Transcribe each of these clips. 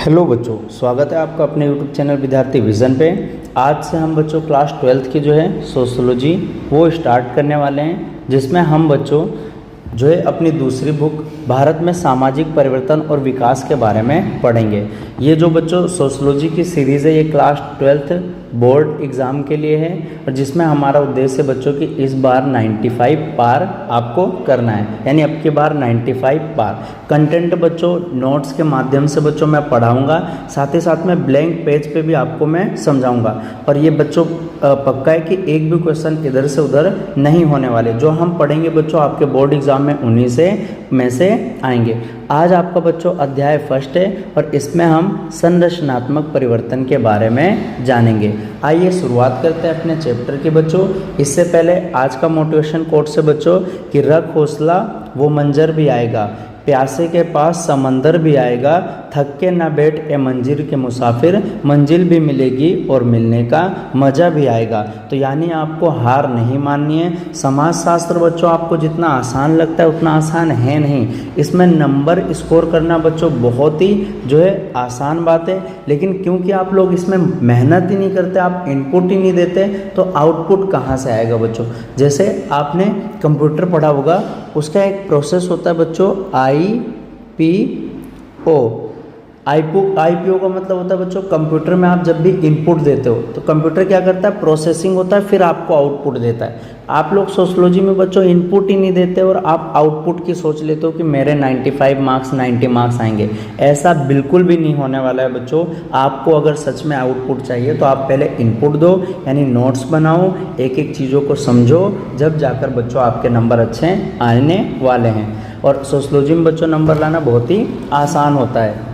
Hello बच्चों, स्वागत है आपका अपने यूट्यूब चैनल विद्यार्थी विज़न पे। आज से हम बच्चों क्लास 12th की जो है सोशियोलॉजी वो स्टार्ट करने वाले हैं, जिसमें हम बच्चों जो है अपनी दूसरी बुक भारत में सामाजिक परिवर्तन और विकास के बारे में पढ़ेंगे। ये जो बच्चों सोशियोलॉजी की सीरीज़ है ये क्लास 12th बोर्ड एग्ज़ाम के लिए है, और जिसमें हमारा उद्देश्य बच्चों की इस बार 95 पार आपको करना है, यानी अब की बार 95 पार। कंटेंट बच्चों नोट्स के माध्यम से बच्चों मैं पढ़ाऊंगा, साथ ही साथ में ब्लैंक पेज पे भी आपको मैं समझाऊंगा। और ये बच्चों पक्का है कि एक भी क्वेश्चन इधर से उधर नहीं होने वाले। जो हम पढ़ेंगे बच्चों आपके बोर्ड एग्जाम में उन्हीं में से आएंगे। आज आपका बच्चों अध्याय फर्स्ट है और इसमें हम संरचनात्मक परिवर्तन के बारे में जानेंगे। आइए शुरुआत करते हैं अपने चैप्टर की बच्चों। इससे पहले आज का मोटिवेशन कोट से बच्चों कि रख हौसला वो मंजर भी आएगा, प्यासे के पास समंदर भी आएगा, थक के ना बैठ ए मंजिल के मुसाफिर, मंजिल भी मिलेगी और मिलने का मज़ा भी आएगा। तो यानी आपको हार नहीं माननी है। समाज शास्त्र बच्चों आपको जितना आसान लगता है उतना आसान है नहीं। इसमें नंबर स्कोर करना बच्चों बहुत ही जो है आसान बात है, लेकिन क्योंकि आप लोग इसमें मेहनत ही नहीं करते, आप इनपुट ही नहीं देते, तो आउटपुट कहाँ से आएगा बच्चों। जैसे आपने कंप्यूटर पढ़ा होगा, उसका एक प्रोसेस होता है बच्चों IPO। IPO का मतलब होता है बच्चों कंप्यूटर में आप जब भी इनपुट देते हो तो कंप्यूटर क्या करता है, प्रोसेसिंग होता है, फिर आपको आउटपुट देता है। आप लोग सोशियोलॉजी में बच्चों इनपुट ही नहीं देते और आप आउटपुट की सोच लेते हो कि मेरे 95 मार्क्स 90 मार्क्स आएंगे। ऐसा बिल्कुल भी नहीं होने वाला है बच्चों। आपको अगर सच में आउटपुट चाहिए तो आप पहले इनपुट दो, यानी नोट्स बनाओ, एक एक चीज़ों को समझो, जब जाकर बच्चों आपके नंबर अच्छे आने वाले हैं। और सोशियोलॉजी में बच्चों नंबर लाना बहुत ही आसान होता है।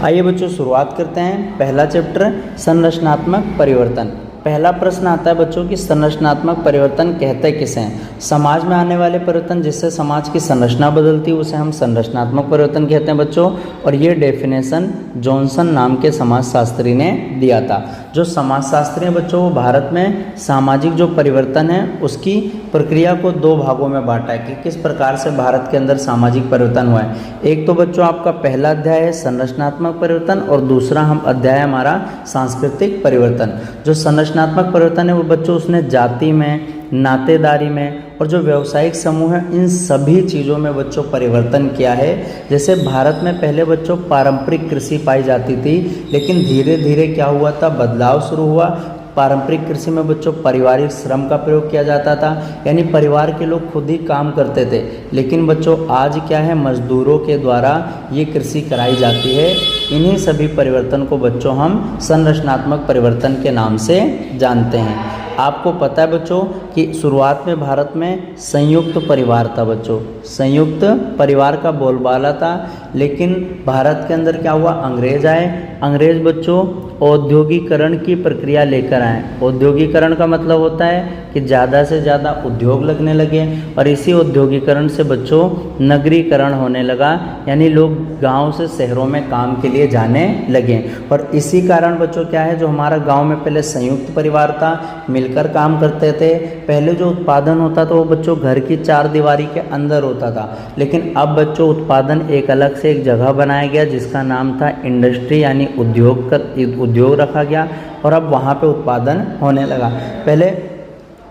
आइए बच्चों शुरुआत करते हैं। पहला चैप्टर संरचनात्मक परिवर्तन। पहला प्रश्न आता है बच्चों कि संरचनात्मक परिवर्तन कहते किसे हैं। समाज में आने वाले परिवर्तन जिससे समाज की संरचना बदलती है उसे हम संरचनात्मक परिवर्तन कहते हैं बच्चों। और ये डेफिनेशन जॉनसन नाम के समाजशास्त्री ने दिया था। जो समाजशास्त्री हैं बच्चों वो भारत में सामाजिक जो परिवर्तन है उसकी प्रक्रिया को दो भागों में बांटा है कि किस प्रकार से भारत के अंदर सामाजिक परिवर्तन हुआ है। एक तो बच्चों आपका पहला अध्याय है संरचनात्मक परिवर्तन, और दूसरा हम अध्याय हमारा सांस्कृतिक परिवर्तन। जो संरचनात्मक परिवर्तन है वो बच्चों उसने जाति में, नातेदारी में और जो व्यावसायिक समूह है इन सभी चीज़ों में बच्चों परिवर्तन किया है। जैसे भारत में पहले बच्चों पारंपरिक कृषि पाई जाती थी, लेकिन धीरे धीरे क्या हुआ था, बदलाव शुरू हुआ। पारंपरिक कृषि में बच्चों पारिवारिक श्रम का प्रयोग किया जाता था, यानी परिवार के लोग खुद ही काम करते थे। लेकिन बच्चों आज क्या है, मजदूरों के द्वारा ये कृषि कराई जाती है। इन्हीं सभी परिवर्तन को बच्चों हम संरचनात्मक परिवर्तन के नाम से जानते हैं। आपको पता है बच्चों कि शुरुआत में भारत में संयुक्त परिवार था बच्चों, संयुक्त परिवार का बोलबाला था। लेकिन भारत के अंदर क्या हुआ, अंग्रेज आए। अंग्रेज बच्चों औद्योगिकरण की प्रक्रिया लेकर आए। औद्योगिकरण का मतलब होता है कि ज़्यादा से ज़्यादा उद्योग लगने लगे, और इसी औद्योगिकरण से बच्चों नगरीकरण होने लगा, यानी लोग गांव से शहरों में काम के लिए जाने लगे। और इसी कारण बच्चों क्या है, जो हमारा गांव में पहले संयुक्त परिवार था, मिलकर काम करते थे। पहले जो उत्पादन होता था वो बच्चों घर की चार दीवारी के अंदर होता था, लेकिन अब बच्चों उत्पादन एक अलग से एक जगह बनाया गया जिसका नाम था इंडस्ट्री, यानी उद्योग रखा गया, और अब वहाँ पे उत्पादन होने लगा। पहले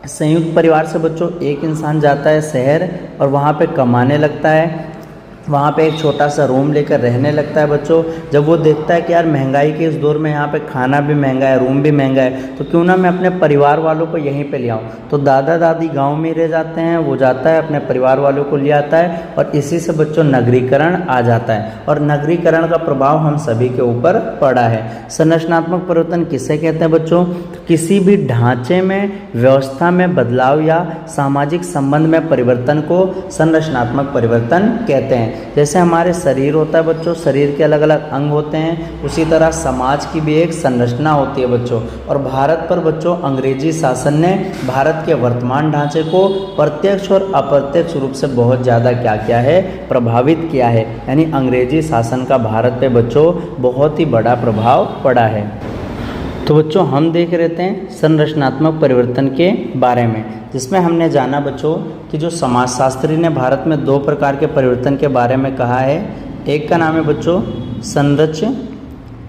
संयुक्त परिवार से बच्चों एक इंसान जाता है शहर और वहाँ पे कमाने लगता है, वहाँ पे एक छोटा सा रूम लेकर रहने लगता है बच्चों। जब वो देखता है कि यार महंगाई के इस दौर में यहाँ पे खाना भी महंगा है, रूम भी महंगा है, तो क्यों ना मैं अपने परिवार वालों को यहीं पे ले आऊँ। तो दादा दादी गांव में रह जाते हैं, वो जाता है अपने परिवार वालों को ले आता है, और इसी से बच्चों नगरीकरण आ जाता है। और नगरीकरण का प्रभाव हम सभी के ऊपर पड़ा है। संरचनात्मक परिवर्तन किसे कहते हैं बच्चों, किसी भी ढांचे में, व्यवस्था में बदलाव या सामाजिक संबंध में परिवर्तन को संरचनात्मक परिवर्तन कहते हैं। जैसे हमारे शरीर होता है बच्चों, शरीर के अलग अलग अंग होते हैं, उसी तरह समाज की भी एक संरचना होती है बच्चों। और भारत पर बच्चों अंग्रेजी शासन ने भारत के वर्तमान ढांचे को प्रत्यक्ष और अप्रत्यक्ष रूप से बहुत ज़्यादा क्या किया है, प्रभावित किया है। यानी अंग्रेजी शासन का भारत पे बच्चों बहुत ही बड़ा प्रभाव पड़ा है। तो बच्चों हम देख रहे थे संरचनात्मक परिवर्तन के बारे में, जिसमें हमने जाना बच्चों कि जो समाजशास्त्री ने भारत में दो प्रकार के परिवर्तन के बारे में कहा है, एक का नाम है बच्चों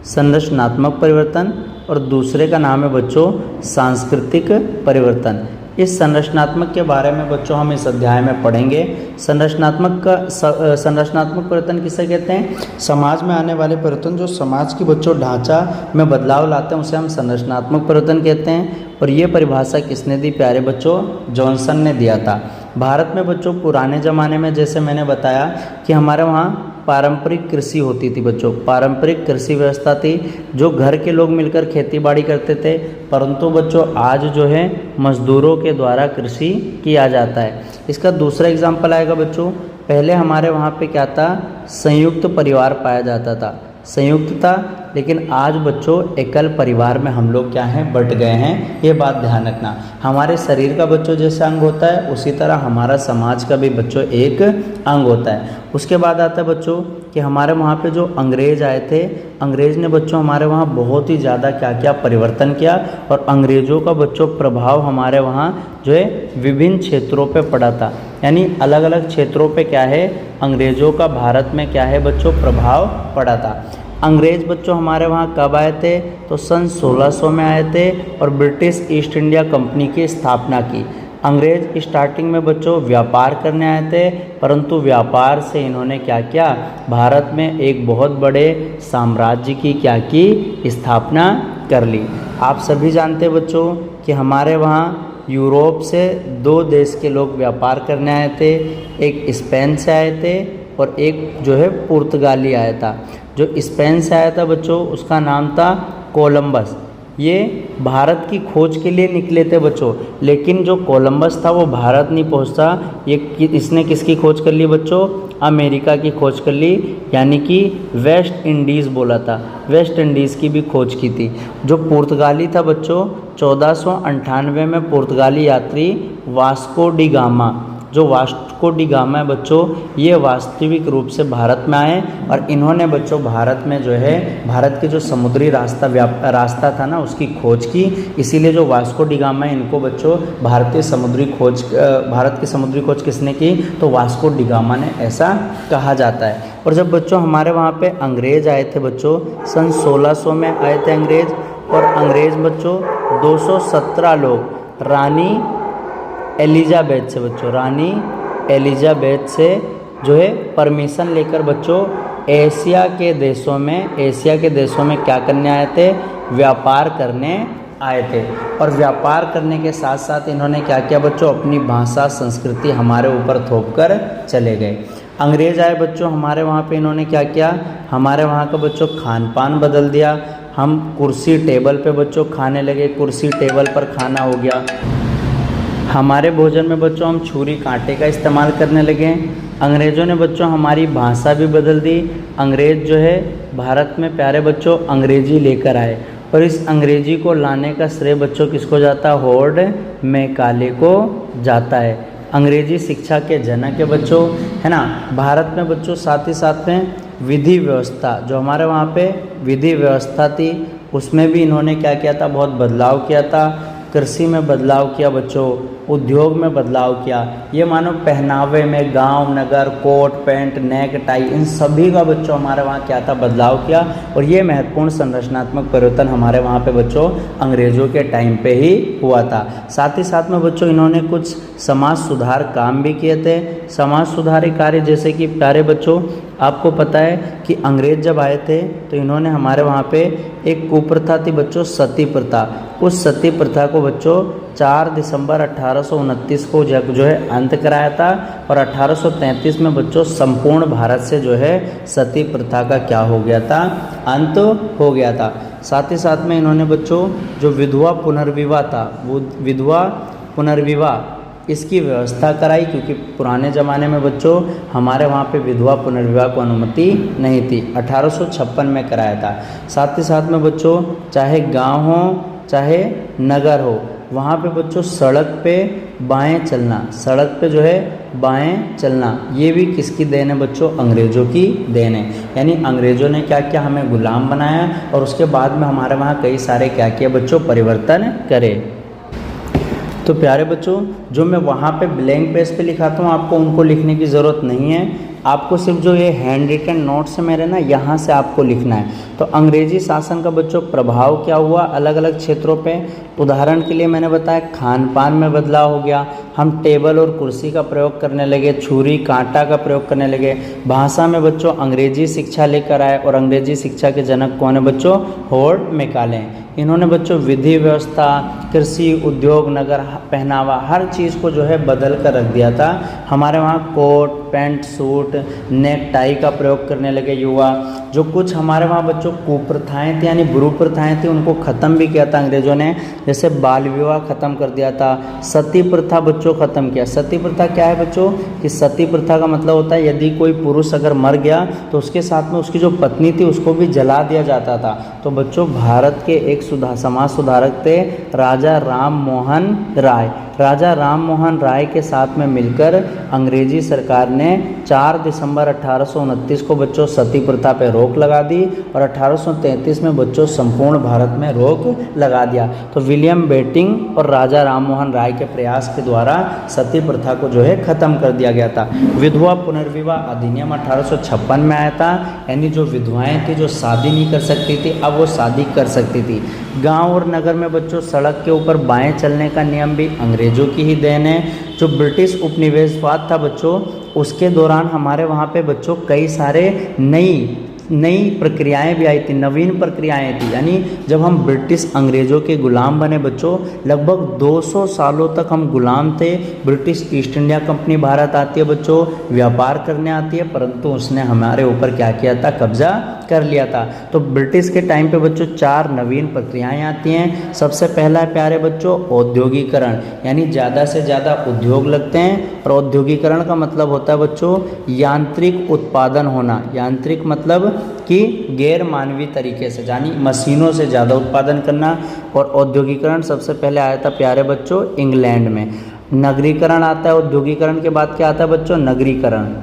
संरचनात्मक परिवर्तन और दूसरे का नाम है बच्चों सांस्कृतिक परिवर्तन। इस संरचनात्मक के बारे में बच्चों हम इस अध्याय में पढ़ेंगे। संरचनात्मक परिवर्तन किसे कहते हैं? समाज में आने वाले परिवर्तन जो समाज की बच्चों ढांचा में बदलाव लाते हैं उसे हम संरचनात्मक परिवर्तन कहते हैं। और ये परिभाषा किसने दी प्यारे बच्चों? जॉनसन ने दिया था। भारत में बच्चों पुराने ज़माने में जैसे मैंने बताया कि हमारे वहाँ पारंपरिक कृषि होती थी बच्चों, पारंपरिक कृषि व्यवस्था थी जो घर के लोग मिलकर खेती बाड़ी करते थे। परंतु बच्चों आज जो है मजदूरों के द्वारा कृषि किया जाता है। इसका दूसरा एग्जाम्पल आएगा बच्चों, पहले हमारे वहाँ पे क्या था? संयुक्त परिवार पाया जाता था, संयुक्त था, लेकिन आज बच्चों एकल परिवार में हम लोग क्या हैं? बट गए हैं। ये बात ध्यान रखना। हमारे शरीर का बच्चों जैसे अंग होता है उसी तरह हमारा समाज का भी बच्चों एक अंग होता है। उसके बाद आता है बच्चों कि हमारे वहाँ पे जो अंग्रेज आए थे, अंग्रेज ने बच्चों हमारे वहाँ बहुत ही ज़्यादा क्या क्या परिवर्तन किया और अंग्रेज़ों का बच्चों प्रभाव हमारे वहाँ जो है विभिन्न क्षेत्रों पे पड़ा था। यानी अलग अलग क्षेत्रों पे क्या है? अंग्रेज़ों का भारत में क्या है बच्चों? प्रभाव पड़ा था। अंग्रेज़ बच्चों हमारे वहाँ कब आए थे? तो सन 1600 में आए थे और ब्रिटिश ईस्ट इंडिया कंपनी की स्थापना की। अंग्रेज़ स्टार्टिंग में बच्चों व्यापार करने आए थे, परंतु व्यापार से इन्होंने क्या किया? भारत में एक बहुत बड़े साम्राज्य की क्या की? स्थापना कर ली। आप सभी जानते हैं बच्चों कि हमारे वहाँ यूरोप से 2 देश के लोग व्यापार करने आए थे, एक स्पेन से आए थे और एक जो है पुर्तगाली आया था। जो स्पेन से आया था बच्चों उसका नाम था कोलंबस। ये भारत की खोज के लिए निकले थे बच्चों, लेकिन जो कोलंबस था वो भारत नहीं पहुंचता। इसने किसकी खोज कर ली बच्चों? अमेरिका की खोज कर ली, यानी कि वेस्ट इंडीज़ बोला था, वेस्ट इंडीज़ की भी खोज की थी। जो पुर्तगाली था बच्चों 1498 में पुर्तगाली यात्री वास्को डी गामा, जो वास्को डी गामा है बच्चों, ये वास्तविक रूप से भारत में आए और इन्होंने बच्चों भारत में जो है भारत के जो समुद्री रास्ता था ना उसकी खोज की। इसीलिए जो वास्को डी गामा है इनको बच्चों भारत की समुद्री खोज किसने की? तो वास्को डी गामा ने, ऐसा कहा जाता है। और जब बच्चों हमारे वहाँ पे अंग्रेज़ आए थे बच्चों सन 1600 में आए थे अंग्रेज़, और अंग्रेज़ बच्चों 217 लोग रानी एलिजाबेथ से बच्चों, रानी एलिजाबेथ से जो है परमिशन लेकर बच्चों एशिया के देशों में क्या करने आए थे? व्यापार करने आए थे। और व्यापार करने के साथ साथ इन्होंने क्या किया बच्चों? अपनी भाषा संस्कृति हमारे ऊपर थोप कर चले गए। अंग्रेज़ आए बच्चों हमारे वहाँ पे, इन्होंने क्या किया? हमारे वहाँ का बच्चों खान पान बदल दिया। हम कुर्सी टेबल पे बच्चों खाने लगे, कुर्सी टेबल पर खाना हो गया। हमारे भोजन में बच्चों हम छुरी कांटे का इस्तेमाल करने लगे। अंग्रेज़ों ने बच्चों हमारी भाषा भी बदल दी। अंग्रेज़ जो है भारत में प्यारे बच्चों अंग्रेजी लेकर आए और इस अंग्रेजी को लाने का श्रेय बच्चों किसको जाता? हॉर्ड मैकाले को जाता है। अंग्रेजी शिक्षा के जनक है बच्चों, है ना। भारत में बच्चों साथ ही साथ में विधि व्यवस्था, जो हमारे वहाँ पे विधि व्यवस्था थी उसमें भी इन्होंने क्या किया था? बहुत बदलाव किया था। कृषि में बदलाव किया बच्चों, उद्योग में बदलाव किया। ये मानो पहनावे में गांव नगर coat pant neck tie in सभी का बच्चों हमारे वहाँ क्या था? बदलाव किया। और ये महत्वपूर्ण संरचनात्मक परिवर्तन हमारे वहाँ पे बच्चों अंग्रेज़ों के टाइम पे ही हुआ था। साथ ही साथ में बच्चों इन्होंने कुछ समाज सुधार काम भी किए थे। समाज सुधारी कार्य जैसे कि प्यारे बच्चों आपको पता है कि अंग्रेज़ जब आए थे तो इन्होंने हमारे वहाँ पे एक कुप्रथा थी बच्चों, सती प्रथा। उस सती प्रथा को बच्चों 4 दिसंबर 1829 को जो है अंत कराया था और 1833 में बच्चों संपूर्ण भारत से जो है सती प्रथा का क्या हो गया था? अंत हो गया था। साथ ही साथ में इन्होंने बच्चों जो विधवा पुनर्विवाह था, वो विधवा पुनर्विवाह इसकी व्यवस्था कराई, क्योंकि पुराने ज़माने में बच्चों हमारे वहाँ पे विधवा पुनर्विवाह को अनुमति नहीं थी। 1856 में कराया था। साथ ही साथ में बच्चों चाहे गांव हो चाहे नगर हो, वहाँ पे बच्चों सड़क पे बाएं चलना, सड़क पे जो है बाएं चलना, ये भी किसकी देन है बच्चों? अंग्रेज़ों की देन है। यानी अंग्रेज़ों ने क्या किया? हमें गुलाम बनाया और उसके बाद में हमारे वहाँ कई सारे क्या किए बच्चों? परिवर्तन करे। तो प्यारे बच्चों जो मैं वहाँ पे ब्लैंक पेज पे लिखाता हूँ आपको उनको लिखने की ज़रूरत नहीं है, आपको सिर्फ जो ये हैंड रिटन नोट्स है मेरे ना, यहाँ से आपको लिखना है। तो अंग्रेजी शासन का बच्चों प्रभाव क्या हुआ अलग अलग क्षेत्रों पे। उदाहरण के लिए मैंने बताया खान पान में बदलाव हो गया, हम टेबल और कुर्सी का प्रयोग करने लगे, छुरी कांटा का प्रयोग करने लगे। भाषा में बच्चों अंग्रेजी शिक्षा लेकर आए, और अंग्रेजी शिक्षा के जनक कौन है बच्चों? Hovered Macaulay. इन्होंने बच्चों विधि व्यवस्था, कृषि, उद्योग, नगर, पहनावा, हर चीज़ को जो है बदल कर रख दिया था। हमारे वहाँ coat, pant, suit, necktie का प्रयोग करने लगे युवा। जो कुछ हमारे वहाँ बच्चों कुप्रथाएँ थी यानी बुरी प्रथाएँ थी, उनको ख़त्म भी किया था अंग्रेज़ों ने। जैसे बाल विवाह ख़त्म कर दिया था, सती प्रथा बच्चों ख़त्म किया। सती प्रथा क्या है बच्चों? कि सती प्रथा का मतलब होता है यदि कोई पुरुष अगर मर गया तो उसके साथ में उसकी जो पत्नी थी उसको भी जला दिया जाता था। तो बच्चों भारत के एक समाज सुधारक थे राजा राम मोहन राय। राजा राम मोहन राय के साथ में मिलकर अंग्रेजी सरकार ने 4 दिसंबर 1829 को बच्चों सती प्रथा पे रोक लगा दी, और 1833 में बच्चों संपूर्ण भारत में रोक लगा दिया। तो विलियम बेटिंग और राजा राम मोहन राय के प्रयास के द्वारा सती प्रथा को जो है ख़त्म कर दिया गया था। विधवा पुनर्विवाह अधिनियम 1856 में आया था, यानी जो विधवाएं थी जो शादी नहीं कर सकती थी अब वो शादी कर सकती थी। गांव और नगर में बच्चों सड़क के ऊपर बाएं चलने का नियम भी अंग्रेजों की ही देन है। जो ब्रिटिश उपनिवेशवाद था बच्चों, उसके दौरान हमारे वहाँ पे बच्चों कई सारे नई प्रक्रियाएं भी आई थी, नवीन प्रक्रियाएं थी। यानी जब हम ब्रिटिश अंग्रेज़ों के गुलाम बने बच्चों, लगभग 200 सालों तक हम गुलाम थे। British east India company Bharat आती है बच्चों, व्यापार करने आती है, परंतु उसने हमारे ऊपर क्या किया था? कब्जा कर लिया था। तो ब्रिटिश के टाइम पे बच्चों 4 नवीन प्रक्रियाएं आती हैं। सबसे पहला है प्यारे बच्चों औद्योगिकरण, यानी ज़्यादा से ज़्यादा उद्योग लगते हैं। और औद्योगिकरण का मतलब होता है बच्चों यांत्रिक उत्पादन होना। यांत्रिक मतलब कि गैर मानवीय तरीके से, यानी मशीनों से ज़्यादा उत्पादन करना। और औद्योगिकरण सबसे पहले आया था प्यारे बच्चों इंग्लैंड में। नगरीकरण आता है, औद्योगिकरण के बाद क्या आता है बच्चों? नगरीकरण।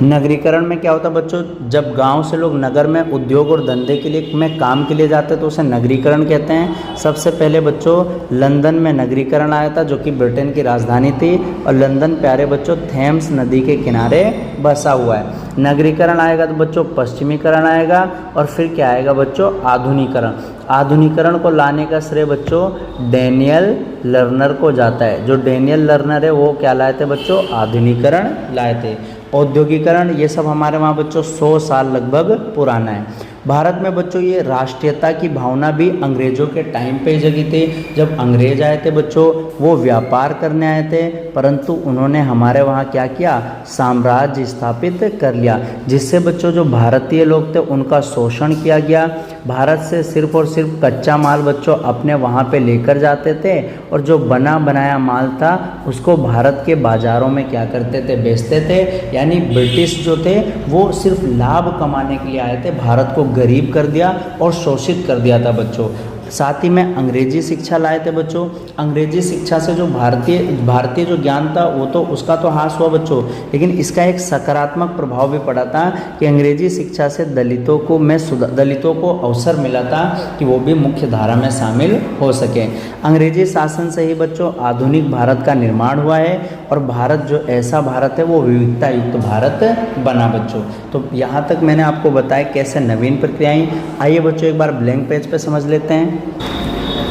नगरीकरण में क्या होता है बच्चों? जब गांव से लोग नगर में उद्योग और धंधे के लिए में काम के लिए जाते हैं तो उसे नगरीकरण कहते हैं। सबसे पहले बच्चों लंदन में नगरीकरण आया था, जो कि ब्रिटेन की राजधानी थी। और लंदन प्यारे बच्चों थेम्स नदी के किनारे बसा हुआ है। नगरीकरण आएगा तो बच्चों पश्चिमीकरण आएगा, और फिर क्या आएगा बच्चों? आधुनिकरण। आधुनिकरण को लाने का श्रेय बच्चों डैनियल लर्नर को जाता है। जो डैनियल लर्नर है वो क्या लाए थे बच्चों? आधुनिकरण लाए थे। औद्योगिकरण ये सब हमारे वहाँ बच्चों 100 साल लगभग पुराना है। भारत में बच्चों ये राष्ट्रीयता की भावना भी अंग्रेज़ों के टाइम पे जगी थी। जब अंग्रेज आए थे बच्चों वो व्यापार करने आए थे, परंतु उन्होंने हमारे वहाँ क्या किया? साम्राज्य स्थापित कर लिया, जिससे बच्चों जो भारतीय लोग थे उनका शोषण किया गया। भारत से सिर्फ और सिर्फ कच्चा माल बच्चों अपने वहाँ पे लेकर जाते थे, और जो बना बनाया माल था उसको भारत के बाज़ारों में क्या करते थे? बेचते थे। यानी ब्रिटिश जो थे वो सिर्फ लाभ कमाने के लिए आए थे, भारत को गरीब कर दिया और शोषित कर दिया था बच्चों। साथ ही में अंग्रेजी शिक्षा लाए थे बच्चों। अंग्रेजी शिक्षा से जो भारतीय जो ज्ञान था वो तो उसका तो ह्रास हुआ बच्चों, लेकिन इसका एक सकारात्मक प्रभाव भी पड़ा था कि अंग्रेजी शिक्षा से दलितों को अवसर मिला था कि वो भी मुख्य धारा में शामिल हो सकें। अंग्रेजी शासन से ही बच्चों आधुनिक भारत का निर्माण हुआ है, और भारत जो ऐसा भारत है वो विविधता युक्त भारत बना बच्चों। तो यहाँ तक मैंने आपको बताया कैसे नवीन प्रक्रियाएं। आइए बच्चों एक बार ब्लैंक पेज पे समझ लेते हैं।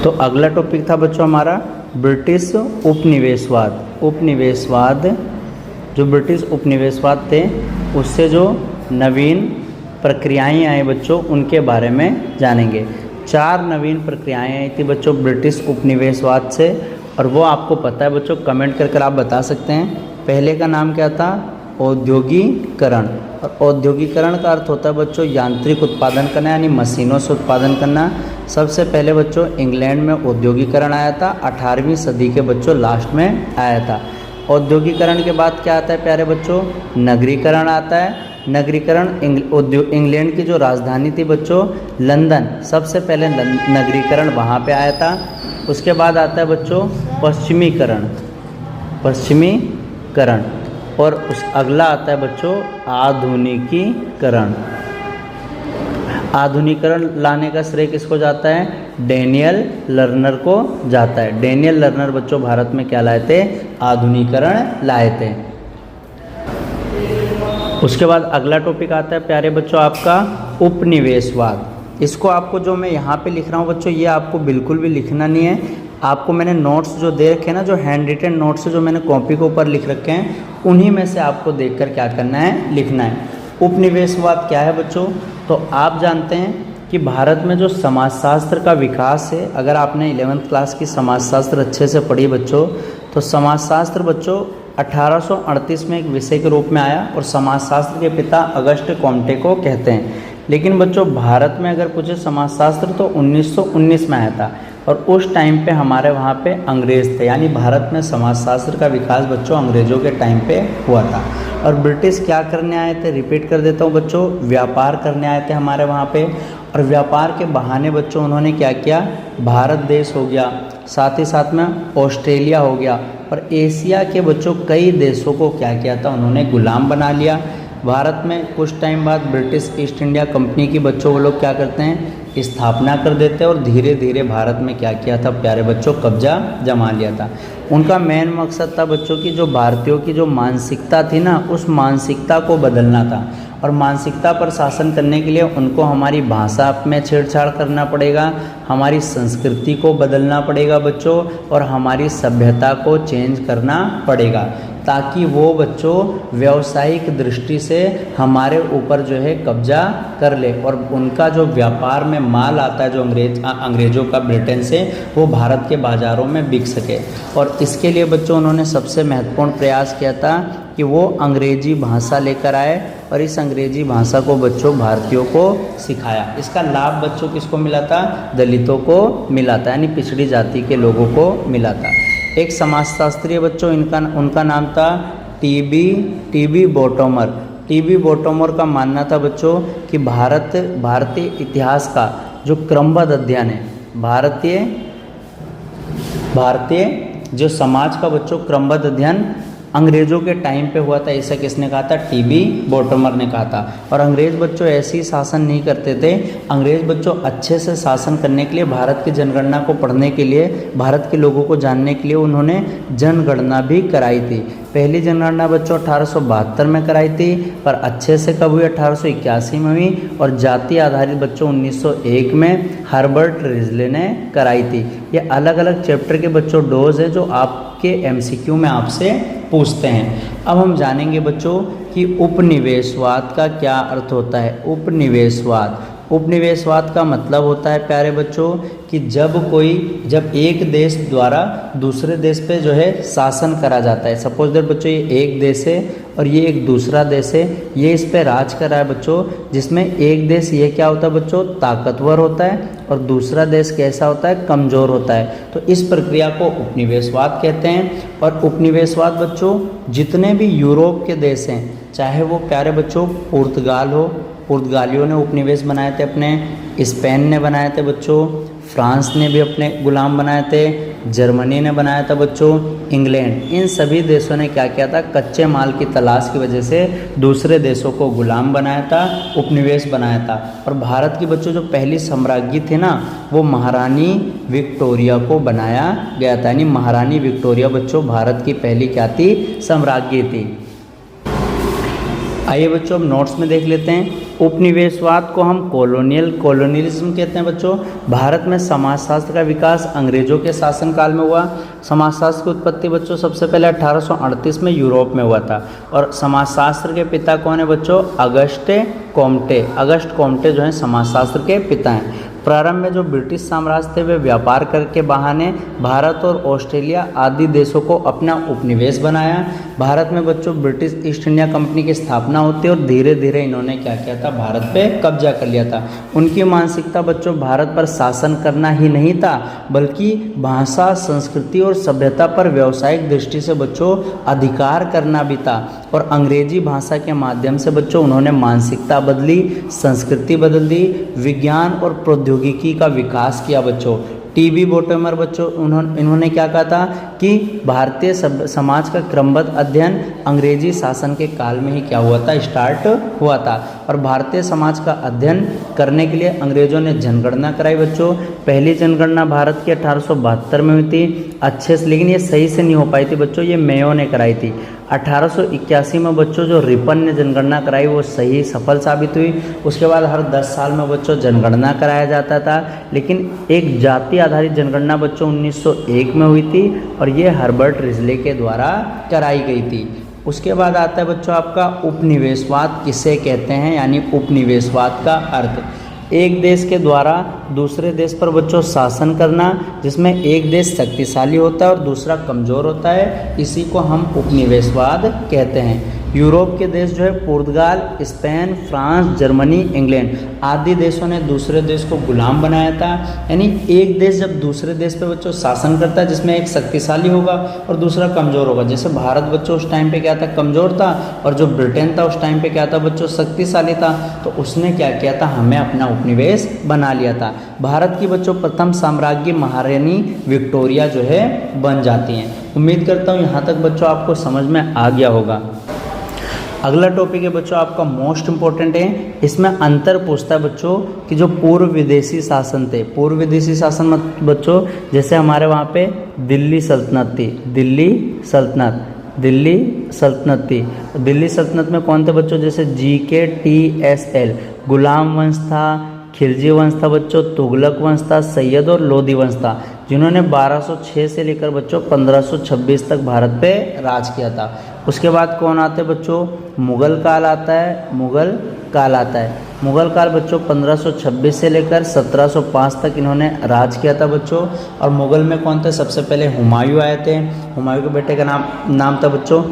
तो अगला टॉपिक था बच्चों हमारा ब्रिटिश उपनिवेशवाद। उपनिवेशवाद, जो ब्रिटिश उपनिवेशवाद थे उससे जो नवीन प्रक्रियाएं आई बच्चों उनके बारे में जानेंगे। 4 नवीन प्रक्रियाएं आई थी बच्चों ब्रिटिश उपनिवेशवाद से, और वो आपको पता है बच्चों, कमेंट कर आप बता सकते हैं। पहले का नाम क्या था? औद्योगिकरण। और औद्योगिकरण का अर्थ होता है बच्चों यांत्रिक उत्पादन करना, यानी मशीनों से उत्पादन करना। सबसे पहले बच्चों इंग्लैंड में औद्योगिकरण आया था, 18वीं सदी के बच्चों लास्ट में आया था। औद्योगिकरण के बाद क्या आता है प्यारे बच्चों? नगरीकरण आता है। नगरीकरण इंग्लैंड की जो राजधानी थी बच्चों लंदन, सबसे पहले नगरीकरण वहाँ पे आया था। उसके बाद आता है बच्चों पश्चिमीकरण। पश्चिमीकरण और उस अगला आता है बच्चों आधुनिकीकरण। आधुनिकीकरण लाने का श्रेय किसको जाता है? डैनियल लर्नर को जाता है। डैनियल लर्नर बच्चों भारत में क्या लाए थे? आधुनिकीकरण लाए थे। उसके बाद अगला टॉपिक आता है प्यारे बच्चों आपका उपनिवेशवाद। इसको आपको जो मैं यहाँ पे लिख रहा हूँ बच्चों, ये आपको बिल्कुल भी लिखना नहीं है। आपको मैंने नोट्स जो दे रखे हैं ना, जो हैंड रिटन नोट्स जो मैंने कॉपी के ऊपर लिख रखे हैं, उन्हीं में से आपको देखकर क्या करना है, लिखना है। उपनिवेशवाद क्या है बच्चों? तो आप जानते हैं कि भारत में जो समाजशास्त्र का विकास है, अगर आपने 11th क्लास की समाजशास्त्र अच्छे से पढ़ी बच्चों, तो समाजशास्त्र बच्चों 1838 में एक विषय के रूप में आया और समाजशास्त्र के पिता अगस्ट कॉम्टे को कहते हैं। लेकिन बच्चों भारत में अगर पूछे समाजशास्त्र तो 1919 में आया था, और उस टाइम पे हमारे वहाँ पे अंग्रेज़ थे, यानी भारत में समाजशास्त्र का विकास बच्चों अंग्रेज़ों के टाइम पे हुआ था। और ब्रिटिश क्या करने आए थे, रिपीट कर देता हूँ बच्चों, व्यापार करने आए थे हमारे वहाँ पे। और व्यापार के बहाने बच्चों उन्होंने क्या किया, भारत देश हो गया, साथ ही साथ में ऑस्ट्रेलिया हो गया, और एशिया के बच्चों कई देशों को क्या किया था, उन्होंने गुलाम बना लिया। भारत में कुछ टाइम बाद ब्रिटिश ईस्ट इंडिया कंपनी की बच्चों वो लोग क्या करते हैं, स्थापना कर देते हैं, और धीरे धीरे भारत में क्या किया था प्यारे बच्चों, कब्जा जमा लिया था। उनका मेन मकसद था बच्चों की जो भारतीयों की जो मानसिकता थी ना, उस मानसिकता को बदलना था। और मानसिकता पर शासन करने के लिए उनको हमारी भाषा में छेड़छाड़ करना पड़ेगा, हमारी संस्कृति को बदलना पड़ेगा बच्चों, और हमारी सभ्यता को चेंज करना पड़ेगा, ताकि वो बच्चों व्यावसायिक दृष्टि से हमारे ऊपर जो है कब्जा कर ले, और उनका जो व्यापार में माल आता है जो अंग्रेज़ों का ब्रिटेन से, वो भारत के बाज़ारों में बिक सके। और इसके लिए बच्चों उन्होंने सबसे महत्वपूर्ण प्रयास किया था कि वो अंग्रेजी भाषा लेकर आए, और इस अंग्रेजी भाषा को बच्चों भारतीयों को सिखाया। इसका लाभ बच्चों किसको मिला था, दलितों को मिला था, यानी पिछड़ी जाति के लोगों को मिला था। एक समाजशास्त्री बच्चों उनका नाम था टीबी बॉटोमर। टीबी बॉटोमर का मानना था बच्चों कि भारतीय इतिहास का जो क्रमबद्ध अध्ययन है, भारतीय जो समाज का बच्चों क्रमबद्ध अध्ययन अंग्रेज़ों के टाइम पे हुआ था, ऐसा किसने कहा था, टीबी बॉटोमर ने कहा था। और अंग्रेज़ बच्चों ऐसे ही शासन नहीं करते थे। अंग्रेज़ बच्चों अच्छे से शासन करने के लिए, भारत की जनगणना को पढ़ने के लिए, भारत के लोगों को जानने के लिए उन्होंने जनगणना भी कराई थी। पहली जनगणना बच्चों 1872 में कराई थी, पर अच्छे से कब हुई, 1881 में हुई। और जाति आधारित बच्चों 1901 में हर्बर्ट रिजले ने कराई थी। ये अलग अलग चैप्टर के बच्चों डोज है जो आपके MCQ में आपसे पूछते हैं। अब हम जानेंगे बच्चों कि उपनिवेशवाद का क्या अर्थ होता है। उपनिवेशवाद का मतलब होता है प्यारे बच्चों कि जब एक देश द्वारा दूसरे देश पे जो है शासन करा जाता है। सपोज दैट बच्चों ये एक देश है और ये एक दूसरा देश है, ये इस पे राज कर रहा है बच्चों, जिसमें एक देश ये क्या होता है बच्चों, ताकतवर होता है, और दूसरा देश कैसा होता है, कमज़ोर होता है। तो इस प्रक्रिया को उपनिवेशवाद कहते हैं। और उपनिवेशवाद बच्चों जितने भी यूरोप के देश हैं, चाहे वो प्यारे बच्चों पुर्तगाल हो, पुर्तगालियों ने उपनिवेश बनाए थे अपने, स्पेन ने बनाए थे बच्चों, फ्रांस ने भी अपने गुलाम बनाए थे, जर्मनी ने बनाया था बच्चों, इंग्लैंड, इन सभी देशों ने क्या किया था, कच्चे माल की तलाश की वजह से दूसरे देशों को गुलाम बनाया था, उपनिवेश बनाया था। और भारत की बच्चों जो पहली सम्राज्ञी थी ना, वो महारानी विक्टोरिया को बनाया गया था। यानी महारानी विक्टोरिया बच्चों भारत की पहली क्या थी, सम्राज्ञी थी। आइए बच्चों अब नोट्स में देख लेते हैं। उपनिवेशवाद को हम कॉलोनियलिज्म कहते हैं बच्चों। भारत में समाजशास्त्र का विकास अंग्रेजों के शासनकाल में हुआ। समाजशास्त्र की उत्पत्ति बच्चों सबसे पहले 1838 में यूरोप में हुआ था। और समाजशास्त्र के पिता कौन है बच्चों, अगस्ट कॉम्टे जो हैं समाजशास्त्र के पिता हैं। प्रारंभ में जो ब्रिटिश साम्राज्य थे वे व्यापार करके बहाने भारत और ऑस्ट्रेलिया आदि देशों को अपना उपनिवेश बनाया। भारत में बच्चों ब्रिटिश ईस्ट इंडिया कंपनी की स्थापना होती है और धीरे धीरे इन्होंने क्या किया था, भारत पे कब्जा कर लिया था। उनकी मानसिकता बच्चों भारत पर शासन करना ही नहीं था, बल्कि भाषा, संस्कृति और सभ्यता पर व्यावसायिक दृष्टि से बच्चों अधिकार करना भी था। और अंग्रेजी भाषा के माध्यम से बच्चों उन्होंने मानसिकता बदली, संस्कृति बदल दी, विज्ञान और प्रौद्योगिकी का विकास किया बच्चों। टीबी बॉटोमर बच्चों इन्होंने क्या कहा था कि भारतीय समाज का क्रमबद्ध अध्ययन अंग्रेजी शासन के काल में ही क्या हुआ था, स्टार्ट हुआ था। और भारतीय समाज का अध्ययन करने के लिए अंग्रेजों ने जनगणना कराई बच्चों। पहली जनगणना भारत की 1872 में हुई थी अच्छे से, लेकिन ये सही से नहीं हो पाई थी बच्चों, ये मेयो ने कराई थी। 1881 में बच्चों जो रिपन ने जनगणना कराई वो सही सफल साबित हुई। उसके बाद हर 10 साल में बच्चों जनगणना कराया जाता था, लेकिन एक जाति आधारित जनगणना बच्चों 1901 में हुई थी और ये हर्बर्ट रिजले के द्वारा कराई गई थी। उसके बाद आता है बच्चों आपका उपनिवेशवाद किसे कहते हैं, यानी उपनिवेशवाद का अर्थ एक देश के द्वारा दूसरे देश पर बच्चों शासन करना, जिसमें एक देश शक्तिशाली होता है और दूसरा कमज़ोर होता है, इसी को हम उपनिवेशवाद कहते हैं। यूरोप के देश जो है पुर्तगाल, स्पेन, फ्रांस, जर्मनी, इंग्लैंड आदि देशों ने दूसरे देश को गुलाम बनाया था। यानी एक देश जब दूसरे देश पे बच्चों शासन करता है जिसमें एक शक्तिशाली होगा और दूसरा कमज़ोर होगा, जैसे भारत बच्चों उस टाइम पे क्या था, कमज़ोर था, और जो ब्रिटेन था उस टाइम पे क्या था बच्चों, शक्तिशाली था, तो उसने क्या किया था, हमें अपना उपनिवेश बना लिया था। भारत की बच्चों प्रथम साम्राज्ञी महारानी विक्टोरिया जो है बन जाती हैं। उम्मीद करता हूँ यहाँ तक बच्चों आपको समझ में आ गया होगा। अगला टॉपिक है बच्चों आपका मोस्ट इम्पोर्टेंट है, इसमें अंतर पूछता है बच्चों कि जो पूर्व विदेशी शासन थे, पूर्व विदेशी शासन बच्चों जैसे हमारे वहाँ पे दिल्ली सल्तनत थी, दिल्ली सल्तनत थी। दिल्ली सल्तनत में कौन थे बच्चों, जैसे GKTSL, गुलाम वंश था, खिलजी वंश था बच्चों, तुगलक वंश था, सैयद और लोधी वंश था, जिन्होंने 1206 से लेकर बच्चों 1526 तक भारत पे राज किया था। उसके बाद कौन आते हैं बच्चों, मुगल काल आता है, मुगल काल बच्चों 1526 से लेकर 1705 तक इन्होंने राज किया था बच्चों। और मुगल में कौन थे, सबसे पहले हुमायूं आए थे, हुमायूं के बेटे का नाम था बच्चों,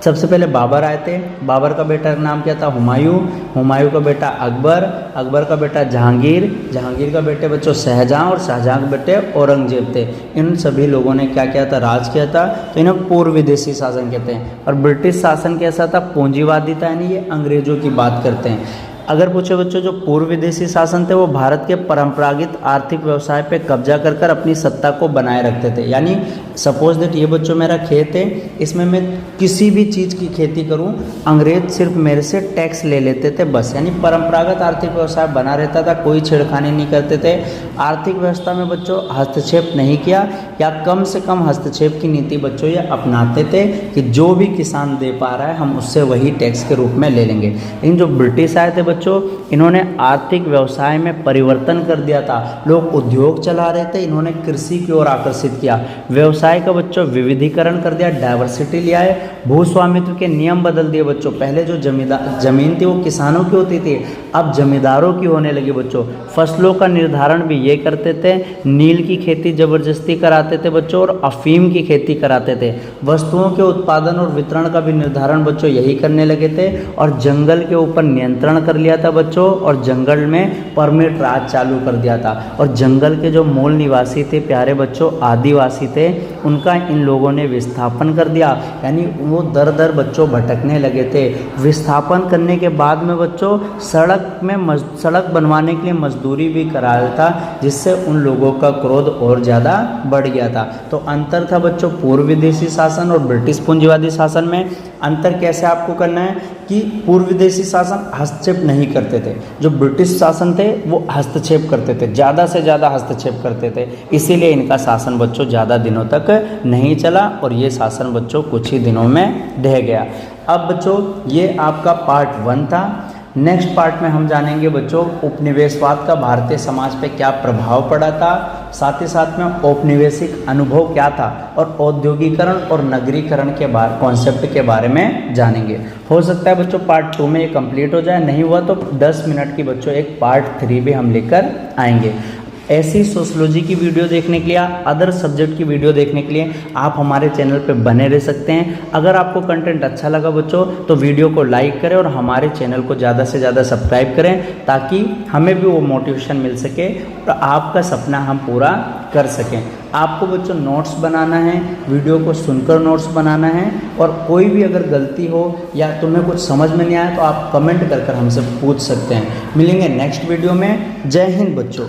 सबसे पहले बाबर आए थे, बाबर का बेटा का नाम क्या था, हुमायूं का बेटा अकबर का बेटा जहांगीर का बेटे बच्चों शाहजहां, और शाहजहां के बेटे औरंगजेब थे। इन सभी लोगों ने क्या किया था, राज किया था, तो इन्हें पूर्व विदेशी शासन कहते हैं। और ब्रिटिश शासन कैसा था, पूंजीवादी था, यानी ये अंग्रेजों की बात करते हैं। अगर पूछे बच्चों जो पूर्व विदेशी शासन थे वो भारत के परंपरागत आर्थिक व्यवसाय पे कब्जा कर अपनी सत्ता को बनाए रखते थे। यानी सपोज दैट ये बच्चों मेरा खेत है, इसमें मैं किसी भी चीज़ की खेती करूं, अंग्रेज सिर्फ मेरे से टैक्स ले लेते थे बस। यानी परंपरागत आर्थिक व्यवसाय बना रहता था, कोई छेड़खानी नहीं करते थे, आर्थिक व्यवस्था में बच्चों हस्तक्षेप नहीं किया, या कम से कम हस्तक्षेप की नीति बच्चों ये अपनाते थे कि जो भी किसान दे पा रहा है हम उससे वही टैक्स के रूप में ले लेंगे। लेकिन जो ब्रिटिश आए थे बच्चों, इन्होंने आर्थिक व्यवसाय में परिवर्तन कर दिया था। लोग उद्योग चला रहे थे, इन्होंने कृषि की ओर आकर्षित किया, व्यवसाय का बच्चों विविधीकरण कर दिया, डाइवर्सिटी ले आए, भूस्वामित्व के नियम बदल दिए बच्चों। पहले जो जमीन थी वो किसानों की होती थी, अब जमींदारों की होने लगी बच्चों। फसलों का निर्धारण भी ये करते थे, नील की खेती जबरदस्ती कराते थे बच्चों, और अफीम की खेती कराते थे। वस्तुओं के उत्पादन और वितरण का भी निर्धारण बच्चों यही करने लगे थे, और जंगल के ऊपर नियंत्रण कर लिया था बच्चों, और जंगल में परमिट राज चालू कर दिया था। और जंगल के जो मूल निवासी थे प्यारे बच्चों, आदिवासी थे, उनका इन लोगों ने विस्थापन कर दिया, यानी वो दर दर बच्चों भटकने लगे थे। विस्थापन करने के बाद में बच्चों सड़क बनवाने के लिए मजदूरी भी कराया था, जिससे उन लोगों का क्रोध और ज़्यादा बढ़ गया था। तो अंतर था बच्चों पूर्व विदेशी शासन और ब्रिटिश पूंजीवादी शासन में। अंतर कैसे आपको करना है कि पूर्व विदेशी शासन हस्तक्षेप नहीं करते थे, जो ब्रिटिश शासन थे वो हस्तक्षेप करते थे, ज़्यादा से ज़्यादा हस्तक्षेप करते थे, इसीलिए इनका शासन बच्चों ज़्यादा दिनों तक नहीं चला और ये शासन बच्चों कुछ ही दिनों में ढह गया। अब बच्चों ये आपका पार्ट 1 था। नेक्स्ट पार्ट में हम जानेंगे बच्चों उपनिवेशवाद का भारतीय समाज पे क्या प्रभाव पड़ा था, साथ ही साथ में औपनिवेशिक अनुभव क्या था, और औद्योगिकरण और नगरीकरण के कॉन्सेप्ट के बारे में जानेंगे। हो सकता है बच्चों पार्ट 2 में ये कंप्लीट हो जाए, नहीं हुआ तो 10 मिनट की बच्चों एक पार्ट 3 भी हम लेकर आएंगे। ऐसी सोशलॉजी की वीडियो देखने के लिए, अदर सब्जेक्ट की वीडियो देखने के लिए आप हमारे चैनल पे बने रह सकते हैं। अगर आपको कंटेंट अच्छा लगा बच्चों तो वीडियो को लाइक करें और हमारे चैनल को ज़्यादा से ज़्यादा सब्सक्राइब करें, ताकि हमें भी वो मोटिवेशन मिल सके और आपका सपना हम पूरा कर सकें। आपको बच्चों नोट्स बनाना है, वीडियो को सुनकर नोट्स बनाना है, और कोई भी अगर गलती हो या तुम्हें कुछ समझ में नहीं आया तो आप कमेंट कर हमसे पूछ सकते हैं। मिलेंगे नेक्स्ट वीडियो में। जय हिंद बच्चों।